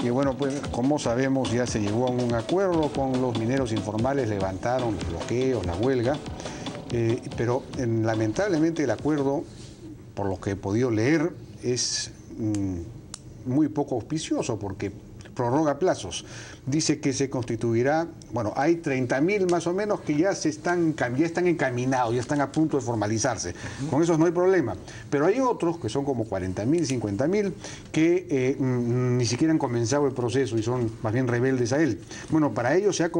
Y bueno, pues como sabemos ya se llegó a un acuerdo con los mineros informales, levantaron los bloqueos, la huelga, pero lamentablemente el acuerdo, por lo que he podido leer, es muy poco auspicioso porque prorroga plazos. Dice que se constituirá, bueno, hay 30.000 más o menos que ya están encaminados, ya están a punto de formalizarse. Con esos no hay problema. Pero hay otros, que son como 40.000, 50.000, que ni siquiera han comenzado el proceso y son más bien rebeldes a él. Bueno, para ello se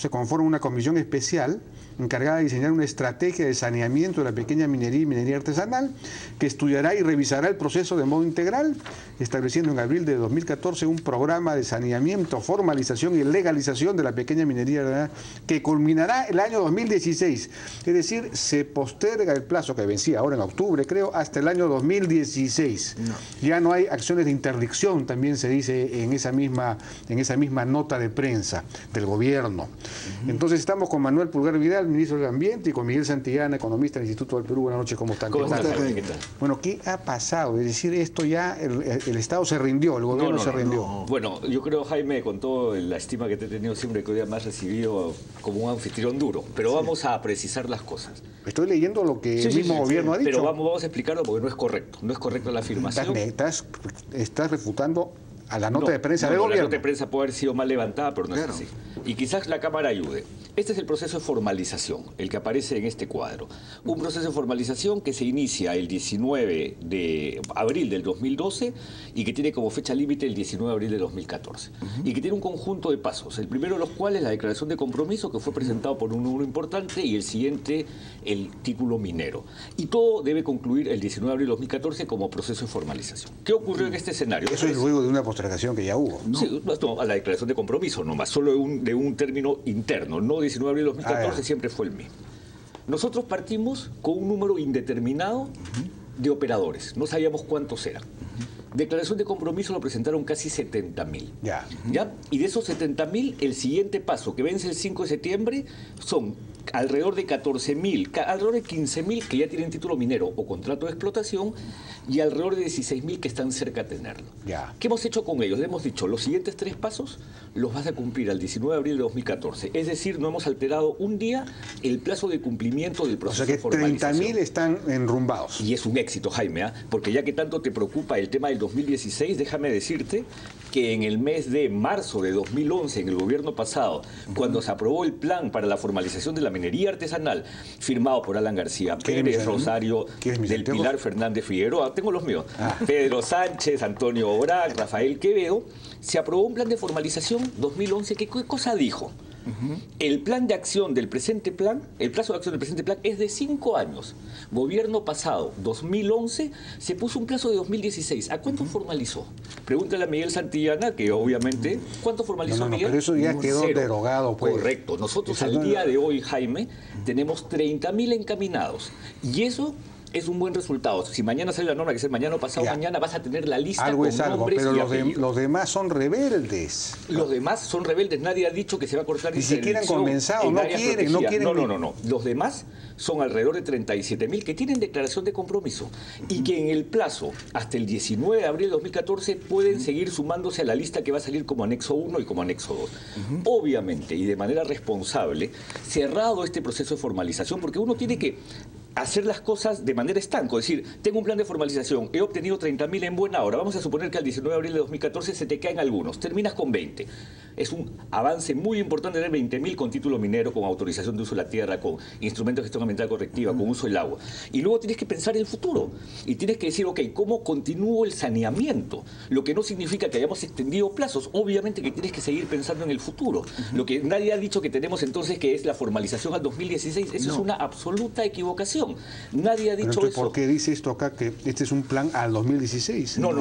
conforma una comisión especial encargada de diseñar una estrategia de saneamiento de la pequeña minería y minería artesanal, que estudiará y revisará el proceso de modo integral, estableciendo en abril de 2014 un programa de saneamiento, formalización y legalización de la pequeña minería que culminará el año 2016. Es decir, se posterga el plazo que vencía ahora en octubre, creo, hasta el año 2016. Ya no hay acciones de interdicción, también se dice en esa misma nota de prensa del gobierno. Entonces estamos con Manuel Pulgar Vidal, ministro del Ambiente, y con Miguel Santillana, economista del Instituto del Perú. Buenas noches, ¿cómo están? ¿Cómo están? Bueno, ¿qué ha pasado? Es decir, esto ya, el Estado se rindió, el gobierno se rindió. No. Bueno, yo creo, Jaime, con toda la estima que te he tenido siempre, que hoy día me has recibido como un anfitrión duro, pero vamos a precisar las cosas. Estoy leyendo lo que el mismo gobierno ha dicho. Pero vamos a explicarlo porque no es correcto. No es correcta la afirmación. Estás refutando a la nota de prensa del gobierno. La nota de prensa puede haber sido mal levantada, pero no es así. Y quizás la Cámara ayude. Este es el proceso de formalización, el que aparece en este cuadro. Un proceso de formalización que se inicia el 19 de abril del 2012 y que tiene como fecha límite el 19 de abril de 2014. Y que tiene un conjunto de pasos. El primero de los cuales la declaración de compromiso, que fue presentado por un número importante, y el siguiente, el título minero. Y todo debe concluir el 19 de abril de 2014 como proceso de formalización. ¿Qué ocurrió en este escenario? Eso es luego de una postergación que ya hubo. Sí, no, a la declaración de compromiso nomás, solo de un término interno, no 19 de abril de 2014, siempre fue el mismo. Nosotros partimos con un número indeterminado de operadores, no sabíamos cuántos eran. Declaración de compromiso lo presentaron casi 70.000. ¿Ya? Y de esos 70.000, el siguiente paso, que vence el 5 de septiembre, son alrededor de 14.000, alrededor de 15.000 que ya tienen título minero o contrato de explotación y alrededor de 16.000 que están cerca de tenerlo. ¿Qué hemos hecho con ellos? Le hemos dicho, los siguientes 3 pasos los vas a cumplir al 19 de abril de 2014. Es decir, no hemos alterado un día el plazo de cumplimiento del proceso de formalización. 30.000 están enrumbados. Y es un éxito, Jaime, porque ya que tanto te preocupa el tema del 2016, déjame decirte que en el mes de marzo de 2011, en el gobierno pasado, cuando se aprobó el plan para la formalización de la minería artesanal, firmado por Alan García Pérez, Rosario del Pilar Fernández Figueroa, tengo los míos, Pedro Sánchez, Antonio Obrac, Rafael Quevedo, se aprobó un plan de formalización 2011. ¿Qué cosa dijo? El plan de acción del presente plan, el plazo de acción del presente plan es de 5 años. Gobierno pasado, 2011, se puso un plazo de 2016. ¿A cuánto formalizó? Pregúntale a Miguel Santillana, que obviamente, ¿cuánto formalizó Miguel? Pero eso ya quedó derogado, pues. Correcto. Nosotros al día de hoy, Jaime, tenemos 30.000 encaminados. Y eso es un buen resultado. Si mañana sale la norma, que es mañana o pasado mañana, vas a tener la lista con nombres pero y apellidos. Los demás son rebeldes. Los demás son rebeldes. Nadie ha dicho que se va a cortar ni siquiera han comenzado, no quieren. No. Los demás son alrededor de 37.000 que tienen declaración de compromiso y que en el plazo hasta el 19 de abril de 2014 pueden seguir sumándose a la lista que va a salir como anexo 1 y como anexo 2. Obviamente y de manera responsable, cerrado este proceso de formalización, porque uno tiene que hacer las cosas de manera estanco. Es decir, tengo un plan de formalización, he obtenido 30.000 en buena hora. Vamos a suponer que al 19 de abril de 2014 se te caen algunos. Terminas con 20. Es un avance muy importante tener 20.000 con título minero, con autorización de uso de la tierra, con instrumentos de gestión ambiental correctiva, con uso del agua. Y luego tienes que pensar en el futuro. Y tienes que decir, ok, ¿cómo continúo el saneamiento? Lo que no significa que hayamos extendido plazos. Obviamente que tienes que seguir pensando en el futuro. Lo que nadie ha dicho que tenemos entonces que es la formalización al 2016. Eso es una absoluta equivocación. Nadie ha dicho entonces, eso. ¿por qué dice esto acá que este es un plan al 2016? No.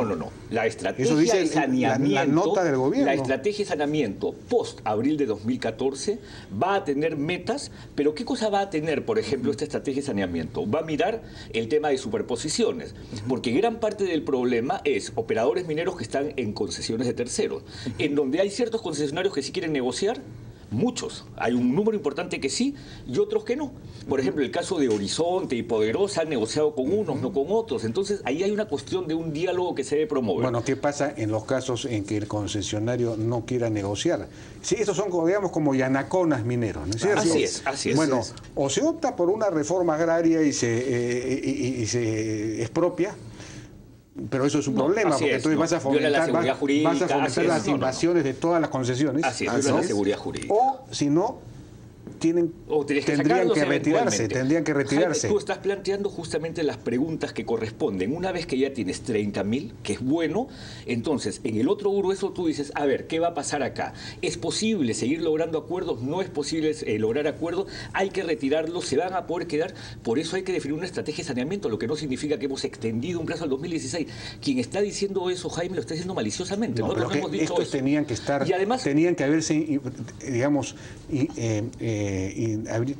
La estrategia eso dice de saneamiento, la nota del gobierno. La estrategia de saneamiento post-abril de 2014 va a tener metas, pero ¿qué cosa va a tener, por ejemplo, esta estrategia de saneamiento? Va a mirar el tema de superposiciones, porque gran parte del problema es operadores mineros que están en concesiones de terceros, en donde hay ciertos concesionarios que sí quieren negociar, Muchos. Hay un número importante que sí y otros que no. Por ejemplo, el caso de Horizonte y Poderosa han negociado con unos, no con otros. Entonces, ahí hay una cuestión de un diálogo que se debe promover. Bueno, ¿qué pasa en los casos en que el concesionario no quiera negociar? Sí, estos son, digamos, como yanaconas mineros, ¿no es cierto? Así es. Bueno, o se opta por una reforma agraria y se expropia, pero eso es un problema, porque entonces vas a fomentar las invasiones de todas las concesiones. Así es, viola la seguridad jurídica. O, si no, tendrían que retirarse. Jaime, tú estás planteando justamente las preguntas que corresponden. Una vez que ya tienes 30.000, que es bueno, entonces en el otro grueso tú dices, a ver, ¿qué va a pasar acá? ¿Es posible seguir logrando acuerdos? ¿No es posible lograr acuerdos? ¿Hay que retirarlos? ¿Se van a poder quedar? Por eso hay que definir una estrategia de saneamiento, lo que no significa que hemos extendido un plazo al 2016. Quien está diciendo eso, Jaime, lo está diciendo maliciosamente. No, nosotros hemos dicho estos eso. Tenían que estar, y además, tenían que haberse, digamos,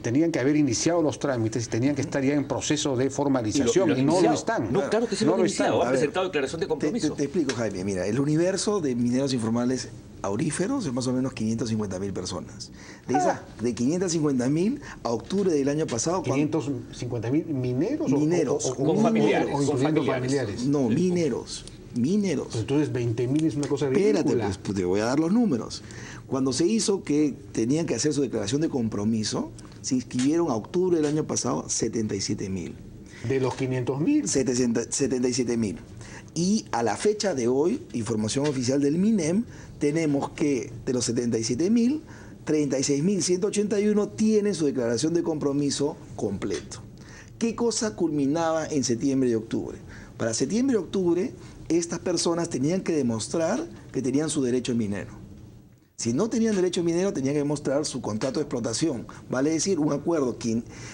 tenían que haber iniciado los trámites y tenían que estar ya en proceso de formalización y no lo están. No, claro que sí lo han iniciado. Han presentado declaración de compromiso. Te explico, Jaime. Mira, el universo de mineros informales auríferos es más o menos 550.000 personas. De 550.000 a octubre del año pasado... 550.000 mineros o con familiares. O incluyendo familiares. No, mineros. Pues entonces 20.000 es una cosa ridícula. Espérate, pues te voy a dar los números. Cuando se hizo que tenían que hacer su declaración de compromiso, se inscribieron a octubre del año pasado 77.000. ¿De los 500.000? 77.000. Y a la fecha de hoy, información oficial del MINEM, tenemos que de los 77.000, 36.181 tienen su declaración de compromiso completo. ¿Qué cosa culminaba en septiembre y octubre? Para septiembre y octubre, estas personas tenían que demostrar que tenían su derecho minero. Si no tenían derecho minero, tenían que demostrar su contrato de explotación. Vale decir, un acuerdo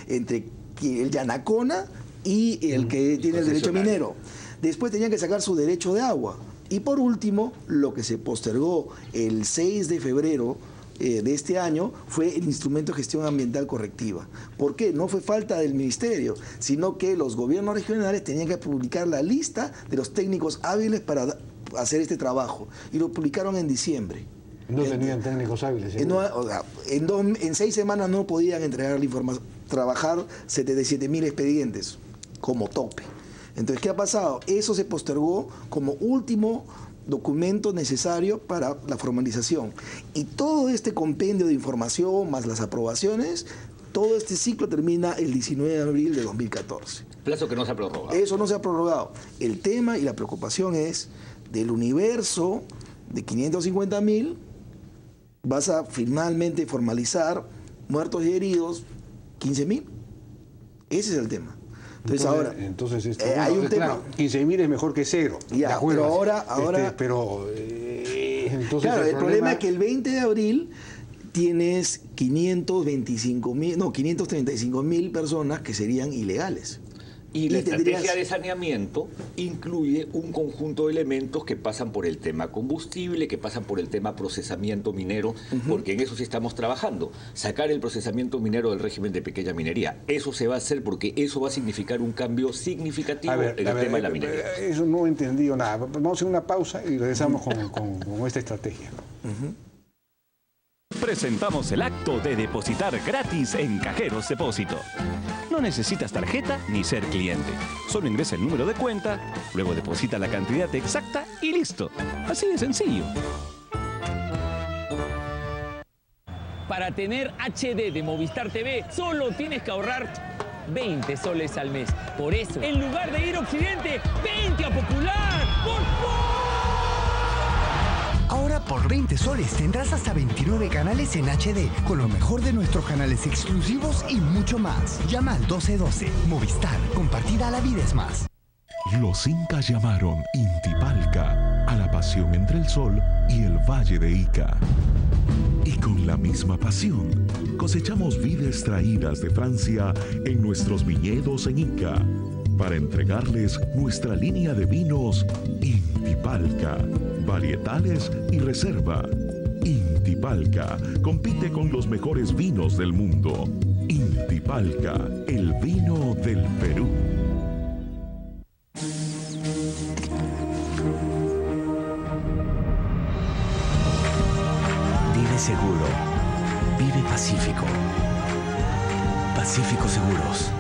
entre el yanacona y el que tiene el derecho minero. Después tenían que sacar su derecho de agua. Y por último, lo que se postergó el 6 de febrero de este año fue el instrumento de gestión ambiental correctiva. ¿Por qué? No fue falta del ministerio, sino que los gobiernos regionales tenían que publicar la lista de los técnicos hábiles para hacer este trabajo. Y lo publicaron en diciembre. No tenían técnicos hábiles. En 6 semanas no podían entregar la información, trabajar 77.000 expedientes como tope. Entonces, ¿qué ha pasado? Eso se postergó como último documento necesario para la formalización. Y todo este compendio de información, más las aprobaciones, todo este ciclo termina el 19 de abril de 2014. Plazo que no se ha prorrogado. Eso no se ha prorrogado. El tema y la preocupación es, del universo de 550.000, vas a finalmente formalizar muertos y heridos 15.000. Ese es el tema. Entonces ahora hay un tema. Claro, 15.000 es mejor que cero. Ya, pero ahora entonces claro, el problema es que el 20 de abril tienes 535.000 personas que serían ilegales. Y la estrategia de saneamiento incluye un conjunto de elementos que pasan por el tema combustible, que pasan por el tema procesamiento minero, porque en eso sí estamos trabajando. Sacar el procesamiento minero del régimen de pequeña minería. Eso se va a hacer porque eso va a significar un cambio significativo en el tema de la minería. Eso no he entendido nada. Vamos a hacer una pausa y regresamos con esta estrategia. Presentamos el acto de depositar gratis en Cajeros Depósito. No necesitas tarjeta ni ser cliente. Solo ingresa el número de cuenta, luego deposita la cantidad exacta y listo. Así de sencillo. Para tener HD de Movistar TV, solo tienes que ahorrar 20 soles al mes. Por eso, en lugar de ir a Occidente, vente a Popular. ¡Por favor! Ahora por 20 soles tendrás hasta 29 canales en HD, con lo mejor de nuestros canales exclusivos y mucho más. Llama al 1212. Movistar, compartida la vida es más. Los incas llamaron Intipalca a la pasión entre el sol y el valle de Ica. Y con la misma pasión, cosechamos vides traídas de Francia en nuestros viñedos en Ica, para entregarles nuestra línea de vinos Intipalca, varietales y reserva. Intipalca compite con los mejores vinos del mundo. Intipalca, el vino del Perú. Vive seguro. Vive Pacífico. Pacífico Seguros.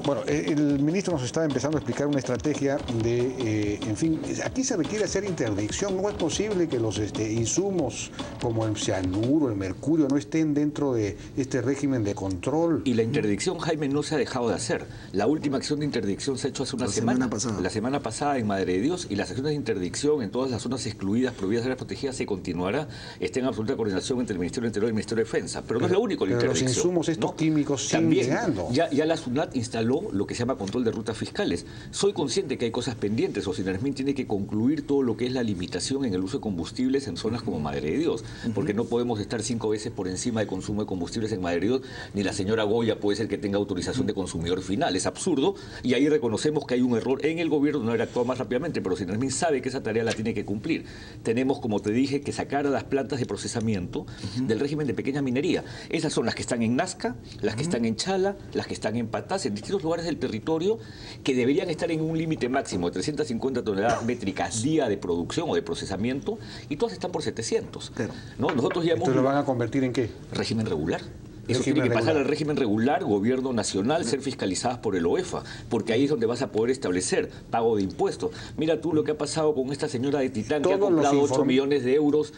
Bueno, el ministro nos estaba empezando a explicar una estrategia de, en fin, aquí se requiere hacer interdicción. No es posible que los insumos como el cianuro, el mercurio, no estén dentro de este régimen de control. Y la interdicción, Jaime, no se ha dejado de hacer. La última acción de interdicción se ha hecho hace una semana. La semana pasada en Madre de Dios, y las acciones de interdicción en todas las zonas excluidas, prohibidas de áreas protegidas, se continuará. Está en absoluta coordinación entre el Ministerio del Interior y el Ministerio de Defensa. Pero no es lo único la interdicción. Los insumos estos químicos siguen llegando. Ya la SUNAT instaló lo que se llama control de rutas fiscales. Soy consciente que hay cosas pendientes. Ocinermin tiene que concluir todo lo que es la limitación en el uso de combustibles en zonas como Madre de Dios, porque no podemos estar 5 veces por encima de consumo de combustibles en Madre de Dios, ni la señora Goya puede ser que tenga autorización de consumidor final. Es absurdo, y ahí reconocemos que hay un error en el gobierno de no haber actuado más rápidamente, pero Ocinermin sabe que esa tarea la tiene que cumplir. Tenemos, como te dije, que sacar a las plantas de procesamiento del régimen de pequeña minería. Esas son las que están en Nazca, las que están en Chala, las que están en Patás, en distintos lugares del territorio, que deberían estar en un límite máximo de 350 toneladas métricas día de producción o de procesamiento, y todas están por 700. Claro. ¿No? Nosotros ya hemos... ¿Entonces lo van a convertir en qué? Régimen regular. Eso tiene que pasar al régimen regular, gobierno nacional, ser fiscalizadas por el OEFA, porque ahí es donde vas a poder establecer pago de impuestos. Mira tú lo que ha pasado con esta señora de Titán, que ha comprado 8 millones de euros,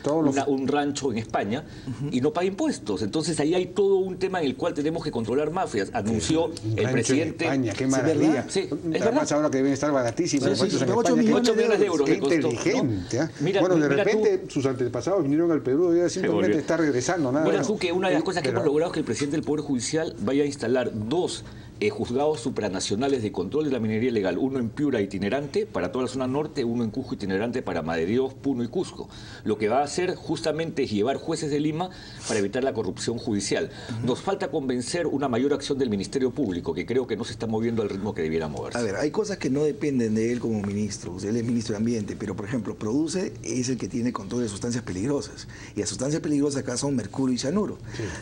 un rancho en España, y no paga impuestos. Entonces ahí hay todo un tema en el cual tenemos que controlar mafias. Anunció el presidente... En España, qué maravilla. Sí, además ahora que deben estar baratísimos. 8 millones de euros. Qué inteligente. ¿No? Bueno, de repente sus antepasados vinieron al Perú y ahora simplemente está regresando. Mira tú que una de las cosas que hemos logrado es que el presidente del Poder Judicial vaya a instalar 2 juzgados supranacionales de control de la minería ilegal, uno en Piura itinerante para toda la zona norte, uno en Cusco itinerante para Madre de Dios, Puno y Cusco. Lo que va a hacer justamente es llevar jueces de Lima para evitar la corrupción judicial. Nos falta convencer una mayor acción del Ministerio Público, que creo que no se está moviendo al ritmo que debiera moverse. A ver, hay cosas que no dependen de él como ministro. Él es ministro de Ambiente, pero por ejemplo, Produce es el que tiene control de sustancias peligrosas. Y las sustancias peligrosas acá son mercurio y cianuro,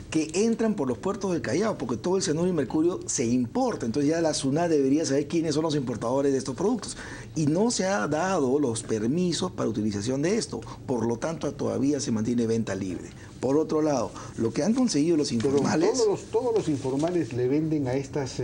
que entran por los puertos del Callao, porque todo el cianuro y mercurio se importa. Entonces ya la SUNAT debería saber quiénes son los importadores de estos productos. Y no se ha dado los permisos para utilización de esto. Por lo tanto, todavía se mantiene venta libre. Por otro lado, lo que han conseguido los informales... Todos los informales le venden a estas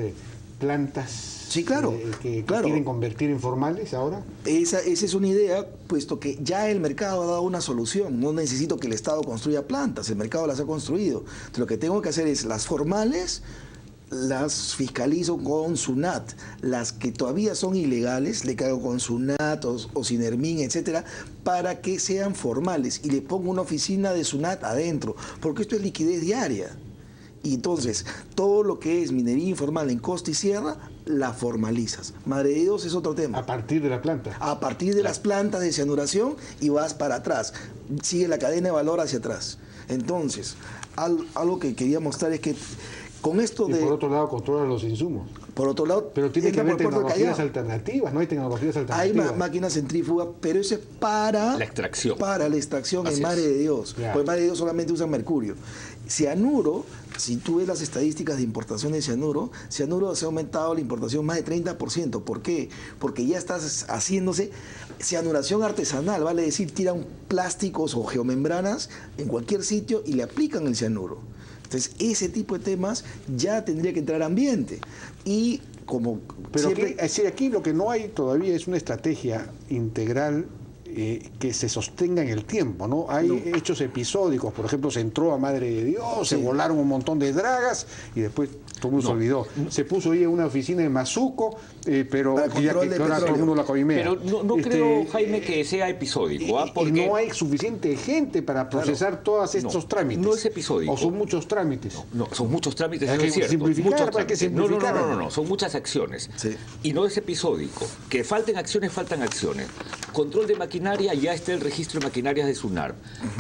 plantas... Sí, claro. Que quieren convertir en formales ahora. Esa es una idea, puesto que ya el mercado ha dado una solución. No necesito que el Estado construya plantas, el mercado las ha construido. Entonces, lo que tengo que hacer es las formales, las fiscalizo con SUNAT. Las que todavía son ilegales, le caigo con SUNAT o Ocinermin, etcétera, para que sean formales. Y le pongo una oficina de SUNAT adentro, porque esto es liquidez diaria. Y entonces, todo lo que es minería informal en costa y sierra, la formalizas. Madre de Dios es otro tema. A partir de la planta. A partir de las plantas de cianuración y vas para atrás. Sigue la cadena de valor hacia atrás. Entonces, algo que quería mostrar es que con esto y por otro lado, controla los insumos. Por otro lado, pero tiene que haber tecnologías alternativas, no hay tecnologías alternativas. Hay máquinas centrífugas, pero eso es para la extracción. Para la extracción en Madre de Dios. Claro. Pues Madre de Dios solamente usan mercurio. Cianuro, si tú ves las estadísticas de importación de cianuro se ha aumentado la importación más de 30%. ¿Por qué? Porque ya estás haciéndose cianuración artesanal, vale decir, tiran plásticos o geomembranas en cualquier sitio y le aplican el cianuro. Entonces, ese tipo de temas ya tendría que entrar a ambiente. Y como pero siempre... aquí lo que no hay todavía es una estrategia integral que se sostenga en el tiempo, ¿no? Hay hechos episódicos, por ejemplo, se entró a Madre de Dios, se volaron un montón de dragas y después todo el mundo se olvidó. Se puso ahí en una oficina en Mazuco, pero ya que ahora todo el mundo la coimea. Pero no creo, Jaime, que sea episódico. Porque y no hay suficiente gente para procesar todos estos trámites. No es episódico. ¿O son muchos trámites? No, son muchos trámites, hay que simplificar, para que simplificar. No, son muchas acciones. Sí. Y no es episódico. Que falten acciones, faltan acciones. Control de maquinaria, ya está el registro de maquinarias de SUNAR.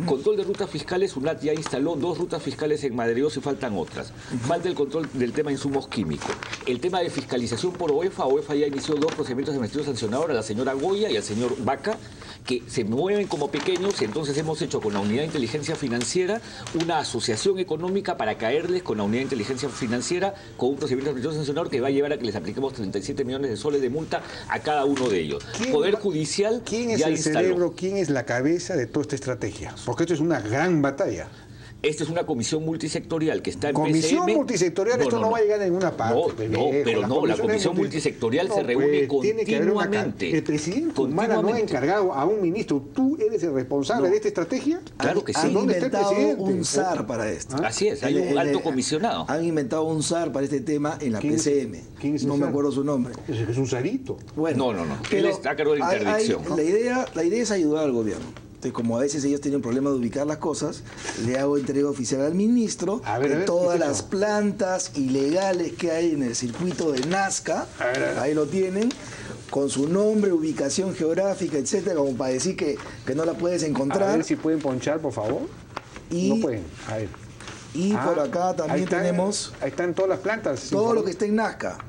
Control de rutas fiscales, SUNAT ya instaló 2 rutas fiscales en Madre de Dios y faltan otras. Falta el control del tema de insumos químicos. El tema de fiscalización por OEFA ya inició 2 procedimientos de administración sancionadora, a la señora Goya y al señor Vaca, que se mueven como pequeños, y entonces hemos hecho con la Unidad de Inteligencia Financiera una asociación económica para caerles con la Unidad de Inteligencia Financiera con un procedimiento administrativo sancionador que va a llevar a que les apliquemos 37 millones de soles de multa a cada uno de ellos. Poder Judicial ¿Quién es ya el instaló. cerebro, quién es la cabeza de toda esta estrategia? Porque esto es una gran batalla. Esta es una comisión multisectorial que está en Comisión PCM. multisectorial, esto no va a llegar a ninguna parte. La comisión multisectorial se reúne tiene que haber continuamente. el presidente Humala no ha encargado a un ministro. ¿Tú eres el responsable de esta estrategia? Claro que sí. Han ¿Dónde está el inventado presidente? un SAR para esto. Así es, hay un alto comisionado. Han inventado un SAR para este tema en la PCM. ¿Quién es el no me SAR? acuerdo su nombre. Es un sarito. Bueno, No. Él pero está a cargo de la interdicción. la idea es ayudar al gobierno. Entonces, como a veces ellos tienen problemas de ubicar las cosas, le hago entrega oficial al ministro de todas las plantas ilegales que hay en el circuito de Nazca. Ahí lo tienen, con su nombre, ubicación geográfica, etcétera, como para decir que no la puedes encontrar. A ver si pueden ponchar, por favor. Y, no pueden. A ver. Y por acá también tenemos Ahí están todas las plantas. todo lo que está en Nazca.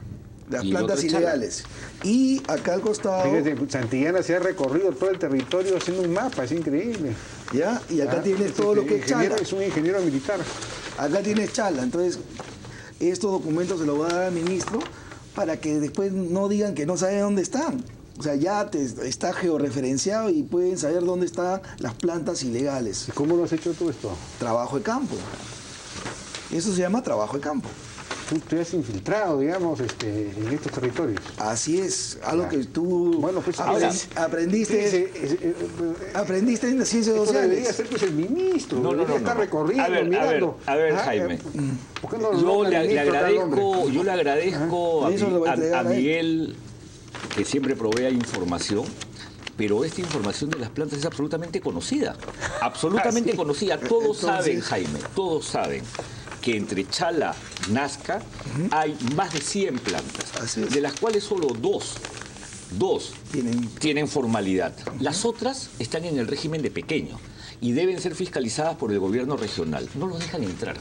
Las plantas ilegales. Y acá al costado... Fíjate, Santillana se ha recorrido todo el territorio haciendo un mapa, es increíble. ¿Ya? Y acá tienes todo lo que es Chala. Es un ingeniero militar. Acá tienes Chala. Entonces, estos documentos se los voy a dar al ministro para que después no digan que no saben dónde están. O sea, ya está georreferenciado y pueden saber dónde están las plantas ilegales. ¿Y cómo lo has hecho todo esto? Trabajo de campo. Eso se llama trabajo de campo. Tú te has infiltrado, digamos, en estos territorios. Así es, algo que tú pues, aprendiste en las ciencias sociales. Debería sociales. ser pues el ministro. No. Está recorriendo, mirando. A ver, Jaime. ¿Por qué no Yo le agradezco a Miguel que siempre provea información. Pero esta información de las plantas es absolutamente conocida. Absolutamente conocida. Todos saben, Jaime, todos saben que entre Chala y Nazca hay más de 100 plantas, de las cuales solo dos tienen formalidad. Las otras están en el régimen de pequeño y deben ser fiscalizadas por el gobierno regional. No los dejan entrar,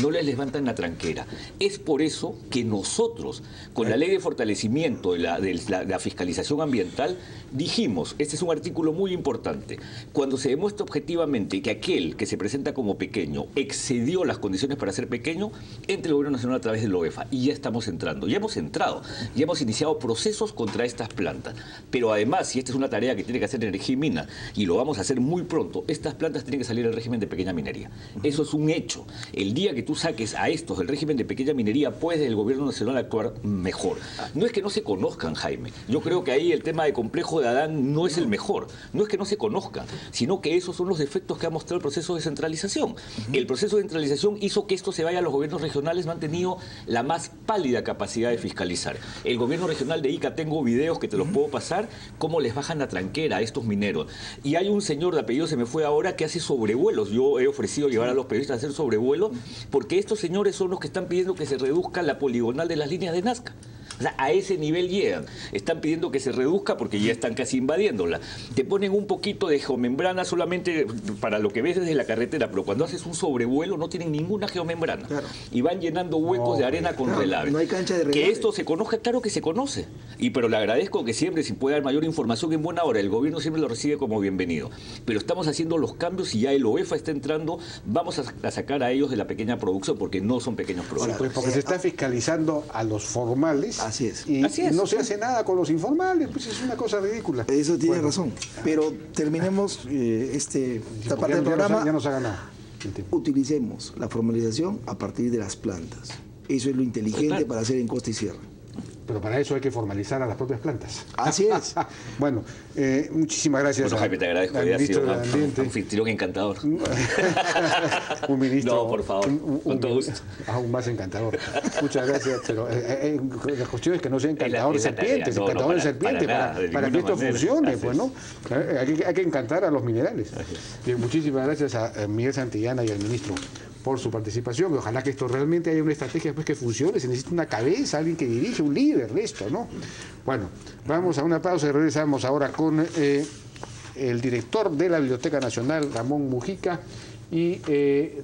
no les levantan la tranquera. Es por eso que nosotros, con la ley de fortalecimiento de la fiscalización ambiental, dijimos, este es un artículo muy importante, cuando se demuestra objetivamente que aquel que se presenta como pequeño excedió las condiciones para ser pequeño, entre el gobierno nacional a través del OEFA. Y ya estamos entrando, ya hemos entrado, ya hemos iniciado procesos contra estas plantas. Pero además, y esta es una tarea que tiene que hacer Energía y Minas, y lo vamos a hacer muy pronto, estas plantas tienen que salir del régimen de pequeña minería. Eso es un hecho. El día que tú saques a estos del régimen de pequeña minería, puede el gobierno nacional actuar mejor. No es que no se conozcan, Jaime. Yo creo que ahí el tema de complejo de Adán no es el mejor. No es que no se conozcan, sino que esos son los defectos que ha mostrado el proceso de centralización. El proceso de centralización hizo que esto se vaya a los gobiernos regionales, no han tenido la más pálida capacidad de fiscalizar. El gobierno regional de Ica, tengo videos que te los puedo pasar, cómo les bajan la tranquera a estos mineros. Y hay un señor de apellido, se me fue ahora, que hace sobrevuelos. Yo he ofrecido llevar a los periodistas a hacer sobrevuelos, porque estos señores son los que están pidiendo que se reduzca la poligonal de las líneas de Nazca. O sea, a ese nivel llegan. Están pidiendo que se reduzca porque ya están casi invadiéndola. Te ponen un poquito de geomembrana solamente para lo que ves desde la carretera, pero cuando haces un sobrevuelo no tienen ninguna geomembrana. Claro. Y van llenando huecos de arena con relave. No hay cancha de relave. Que esto se conozca, claro que se conoce. Pero le agradezco que siempre, si puede dar mayor información en buena hora, el gobierno siempre lo recibe como bienvenido. Pero estamos haciendo los cambios y ya el OEFA está entrando. Vamos a sacar a ellos de la pequeña producción porque no son pequeños productores. Pues porque se está fiscalizando a los formales. Así es. Y no se hace nada con los informales, pues es una cosa ridícula. Eso tiene razón. Pero terminemos esta parte del programa. Ya nos ha ganado. Utilicemos la formalización a partir de las plantas. Eso es lo inteligente para hacer en Costa y Sierra. Pero para eso hay que formalizar a las propias plantas. Así es. Bueno, muchísimas gracias. Bueno, Jaime, te agradezco. Ha sido un anfitrión encantador. Un ministro. No, por favor, con todo gusto. Aún más encantador. Muchas gracias. Pero la cuestión es que no sea encantador de serpientes, encantador de serpientes, para que esto funcione, pues, ¿no? Hay que encantar a los minerales. Bien, muchísimas gracias a Miguel Santillana y al ministro por su participación, y ojalá que esto realmente haya una estrategia después que funcione. Se necesita una cabeza, alguien que dirige, un líder de esto, ¿no? Bueno, vamos a una pausa y regresamos ahora con el director de la Biblioteca Nacional, Ramón Mujica, y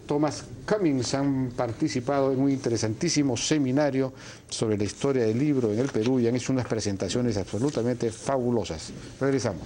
Thomas Cummings han participado en un interesantísimo seminario sobre la historia del libro en el Perú y han hecho unas presentaciones absolutamente fabulosas. Regresamos.